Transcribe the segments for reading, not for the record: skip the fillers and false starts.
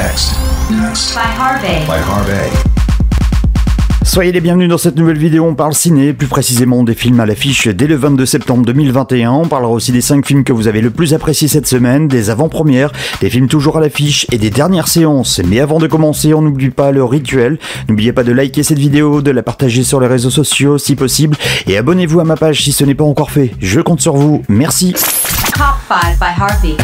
Next. By Harvey. Soyez les bienvenus dans cette nouvelle vidéo, on parle ciné, plus précisément des films à l'affiche dès le 22 septembre 2021. On parlera aussi des 5 films que vous avez le plus appréciés cette semaine, des avant-premières, des films toujours à l'affiche et des dernières séances. Mais avant de commencer, on n'oublie pas le rituel. N'oubliez pas de liker cette vidéo, de la partager sur les réseaux sociaux si possible et abonnez-vous à ma page si ce n'est pas encore fait. Je compte sur vous, merci. Top 5 by Harvey.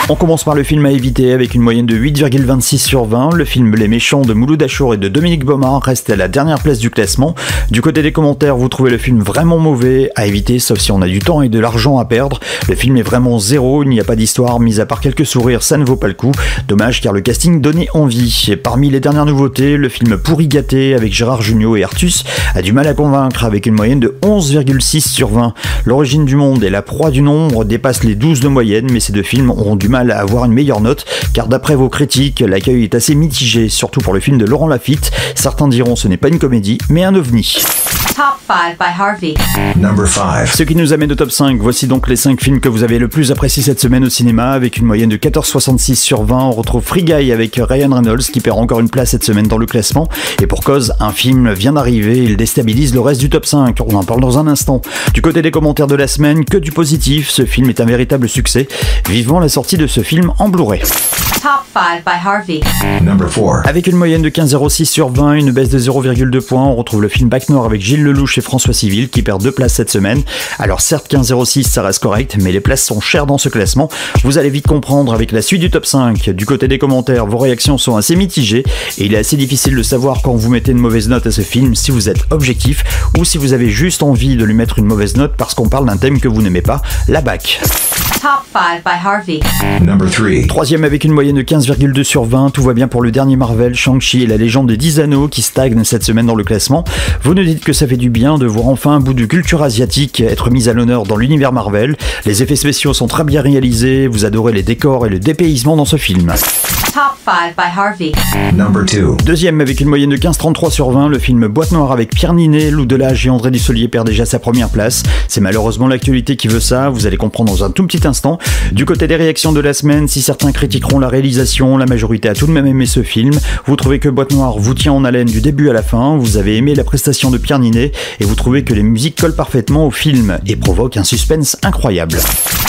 On commence par le film à éviter avec une moyenne de 8,26 sur 20. Le film Les Méchants de Mouloud Achour et de Dominique Baumard reste à la dernière place du classement. Du côté des commentaires, vous trouvez le film vraiment mauvais, à éviter sauf si on a du temps et de l'argent à perdre. Le film est vraiment zéro, il n'y a pas d'histoire, mis à part quelques sourires, ça ne vaut pas le coup. Dommage car le casting donnait envie. Et parmi les dernières nouveautés, le film Pourri gâté avec Gérard Jugnot et Artus a du mal à convaincre avec une moyenne de 11,6 sur 20. L'origine du monde et La proie du nombre dépassent les 12 de moyenne, mais ces deux films auront du mal à avoir une meilleure note, car d'après vos critiques, l'accueil est assez mitigé, surtout pour le film de Laurent Lafitte. Certains diront ce n'est pas une comédie, mais un ovni. Top 5 by Harvey. Number 5. Ce qui nous amène au top 5, voici donc les 5 films que vous avez le plus appréciés cette semaine au cinéma, avec une moyenne de 14,66 sur 20, on retrouve Free Guy avec Ryan Reynolds qui perd encore une place cette semaine dans le classement, et pour cause, un film vient d'arriver, il déstabilise le reste du top 5, on en parle dans un instant. Du côté des commentaires de la semaine, que du positif, ce film est un véritable succès, vivement la sortie de ce film en Blu-ray. Top 5 by Harvey. Number 4. Avec une moyenne de 15,06 sur 20, une baisse de 0,2 points, on retrouve le film Bac Nord avec Gilles Lelouch et François Civil qui perd 2 places cette semaine. Alors certes 15,06 ça reste correct, mais les places sont chères dans ce classement. Vous allez vite comprendre avec la suite du top 5. Du côté des commentaires, vos réactions sont assez mitigées et il est assez difficile de savoir quand vous mettez une mauvaise note à ce film si vous êtes objectif ou si vous avez juste envie de lui mettre une mauvaise note parce qu'on parle d'un thème que vous n'aimez pas, la BAC. Top 5 by Harvey. Number 3. Troisième avec une moyenne de 15,2 sur 20, tout va bien pour le dernier Marvel, Shang-Chi et la légende des 10 anneaux qui stagne cette semaine dans le classement. Vous nous dites que ça fait du bien de voir enfin un bout de culture asiatique être mise à l'honneur dans l'univers Marvel. Les effets spéciaux sont très bien réalisés, vous adorez les décors et le dépaysement dans ce film. Top 5 by Harvey. Number 2. Deuxième avec une moyenne de 15,33 sur 20, le film Boîte Noire avec Pierre Ninet, Lou Delage et André Dussolier perd déjà sa première place. C'est malheureusement l'actualité qui veut ça, vous allez comprendre dans un tout petit instant. Du côté des réactions de la semaine, si certains critiqueront la réalisation, la majorité a tout de même aimé ce film. Vous trouvez que Boîte Noire vous tient en haleine du début à la fin, vous avez aimé la prestation de Pierre Ninet et vous trouvez que les musiques collent parfaitement au film et provoquent un suspense incroyable.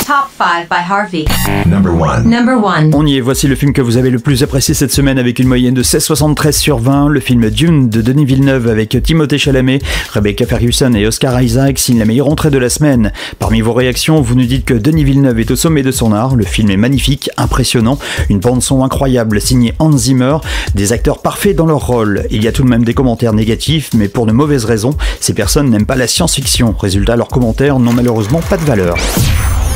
Top 5 by Harvey. Number 1. Number 1. On y est, voici le film que vous avez le plus apprécié cette semaine avec une moyenne de 16,73 sur 20, le film Dune de Denis Villeneuve avec Timothée Chalamet, Rebecca Ferguson et Oscar Isaac signe la meilleure entrée de la semaine. Parmi vos réactions, vous nous dites que Denis Villeneuve est au sommet de son art, le film est magnifique, impressionnant, une bande-son incroyable signée Hans Zimmer, des acteurs parfaits dans leur rôle. Il y a tout de même des commentaires négatifs, mais pour de mauvaises raisons, ces personnes n'aiment pas la science-fiction. Résultat, leurs commentaires n'ont malheureusement pas de valeur.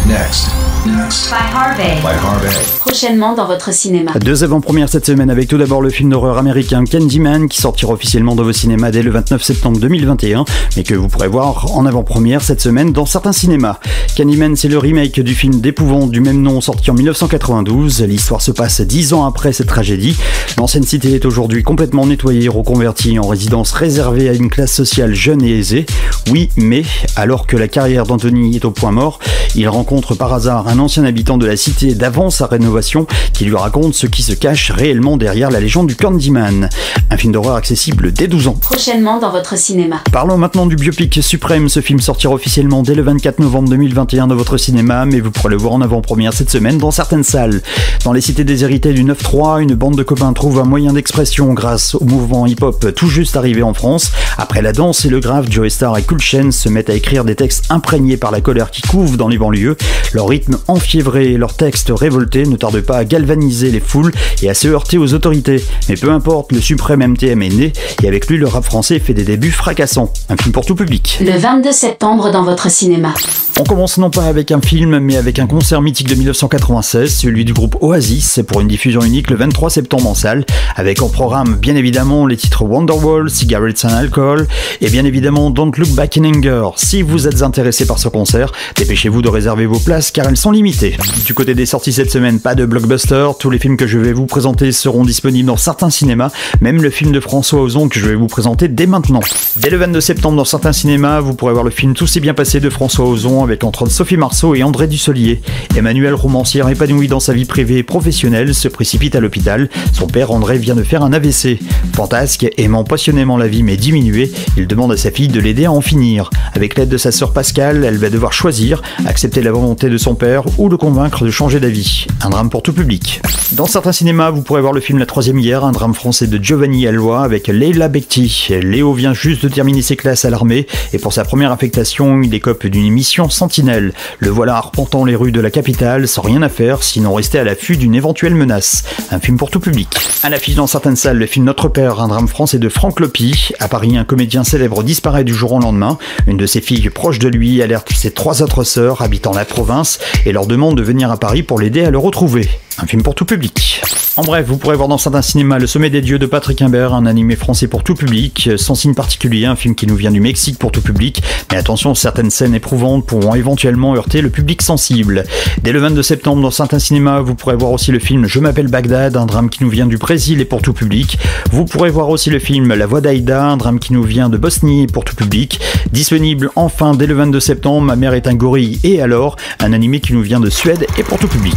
Next. By Harvey. By Harvey. Prochainement dans votre cinéma. 2 avant-premières cette semaine avec tout d'abord le film d'horreur américain Candyman qui sortira officiellement dans vos cinémas dès le 29 septembre 2021 mais que vous pourrez voir en avant-première cette semaine dans certains cinémas. Candyman, c'est le remake du film d'épouvante du même nom sorti en 1992. L'histoire se passe 10 ans après cette tragédie. L'ancienne cité est aujourd'hui complètement nettoyée, reconvertie en résidence réservée à une classe sociale jeune et aisée. Oui, mais alors que la carrière d'Anthony est au point mort, il rencontre par hasard un ancien habitant de la cité d'avant sa rénovation qui lui raconte ce qui se cache réellement derrière la légende du Candyman. Un film d'horreur accessible dès 12 ans. Prochainement dans votre cinéma. Parlons maintenant du biopic Suprême. Ce film sortira officiellement dès le 24 novembre 2021 dans votre cinéma, mais vous pourrez le voir en avant-première cette semaine dans certaines salles. Dans les cités déshéritées du 9-3, une bande de copains trouve un moyen d'expression grâce au mouvement hip-hop tout juste arrivé en France. Après la danse et le grave, Joey Starr et Cool Chain se mettent à écrire des textes imprégnés par la colère qui couve dans les banlieues. Leur rythme enfiévré et leurs textes révoltés ne tardent pas à galvaniser les foules et à se heurter aux autorités. Mais peu importe, le suprême MTM est né et avec lui le rap français fait des débuts fracassants. Un film pour tout public. Le 22 septembre dans votre cinéma. On commence non pas avec un film, mais avec un concert mythique de 1996, celui du groupe Oasis. C'est pour une diffusion unique le 23 septembre en salle, avec en programme bien évidemment les titres Wonderwall, Cigarettes and Alcohol, et bien évidemment Don't Look Back in Anger. Si vous êtes intéressé par ce concert, dépêchez-vous de réserver vos places car elles sont limitées. Du côté des sorties cette semaine, pas de blockbuster, tous les films que je vais vous présenter seront disponibles dans certains cinémas, même le film de François Ozon que je vais vous présenter dès maintenant. Dès le 22 septembre dans certains cinémas, vous pourrez voir le film Tout s'est bien passé de François Ozon avec entre autres Sophie Marceau et André Dussolier. Emmanuel, romancière épanouie dans sa vie privée santé professionnelle se précipite à l'hôpital. Son père André vient de faire un AVC. Fantasque, aimant passionnément la vie mais diminué, il demande à sa fille de l'aider à en finir. Avec l'aide de sa sœur Pascale, elle va devoir choisir, accepter la volonté de son père ou le convaincre de changer d'avis. Un drame pour tout public. Dans certains cinémas, vous pourrez voir le film La Troisième Guerre, un drame français de Giovanni Alloy avec Leila Bekti. Léo vient juste de terminer ses classes à l'armée et pour sa première affectation, il écope d'une mission sentinelle. Le voilà arpentant les rues de la capitale sans rien à faire, sinon rester à l'affût d'une éventuelle menace. Un film pour tout public. À l'affiche dans certaines salles, le film Notre Père, un drame français de Franck Lopi. À Paris, un comédien célèbre disparaît du jour au lendemain. Une de ses filles proches de lui alerte ses 3 autres sœurs habitant la province et leur demande de venir à Paris pour l'aider à le retrouver. Un film pour tout public. En bref, vous pourrez voir dans certains cinémas Le Sommet des Dieux de Patrick Imbert, un animé français pour tout public, sans signe particulier, un film qui nous vient du Mexique pour tout public, mais attention, certaines scènes éprouvantes pourront éventuellement heurter le public sensible. Dès le 22 septembre, dans certains cinémas, vous pourrez voir aussi le film Je m'appelle Bagdad, un drame qui nous vient du Brésil et pour tout public. Vous pourrez voir aussi le film La Voix d'Aïda, un drame qui nous vient de Bosnie pour tout public. Disponible enfin dès le 22 septembre, Ma mère est un gorille et alors, un animé qui nous vient de Suède et pour tout public.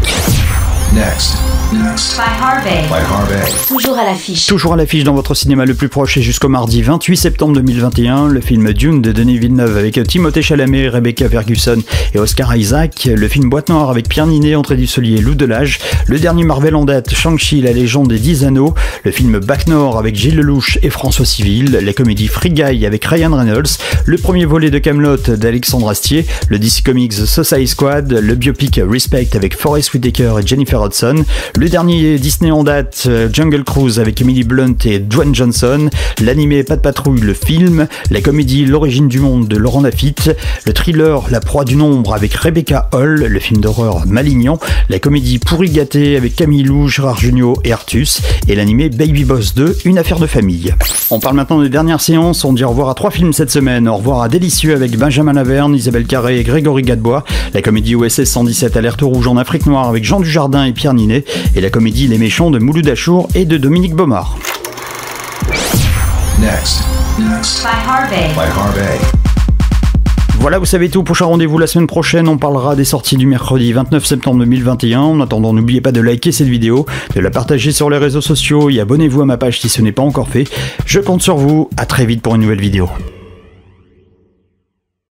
Next. By Harvey. By Harvey. Toujours à l'affiche. Toujours à l'affiche dans votre cinéma le plus proche et jusqu'au mardi 28 septembre 2021, le film Dune de Denis Villeneuve avec Timothée Chalamet, Rebecca Ferguson et Oscar Isaac, le film Boîte Noire avec Pierre Ninet, André Dussolier et Lou Delage, le dernier Marvel en date, Shang-Chi, la légende des 10 anneaux, le film Bac Nord avec Gilles Lelouch et François Civil, la comédie Free Guy avec Ryan Reynolds, le premier volet de Kaamelott d'Alexandre Astier, le DC Comics Suicide Squad, le biopic Respect avec Forest Whitaker et Jennifer Hudson, le dernier Disney en date, Jungle Cruise avec Emily Blunt et Dwayne Johnson, l'animé Pas de patrouille, le film, la comédie L'origine du monde de Laurent Lafitte, le thriller La proie du nombre avec Rebecca Hall, le film d'horreur Malignan, la comédie Pourri gâté avec Camille Lou, Gérard Jugnot et Artus, et l'animé Baby Boss 2, une affaire de famille. On parle maintenant des dernières séances, on dit au revoir à 3 films cette semaine. Au revoir à Délicieux avec Benjamin Laverne, Isabelle Carré et Grégory Gadebois, la comédie OSS 117 Alerte rouge en Afrique noire avec Jean Dujardin et Pierre Ninet, et la comédie Les Méchants de Mouloud Achour et de Dominique Baumard. Next. By Harvey. By Harvey. Voilà, vous savez tout. Prochain rendez-vous la semaine prochaine, on parlera des sorties du mercredi 29 septembre 2021. En attendant, n'oubliez pas de liker cette vidéo, de la partager sur les réseaux sociaux et abonnez-vous à ma page si ce n'est pas encore fait. Je compte sur vous, à très vite pour une nouvelle vidéo.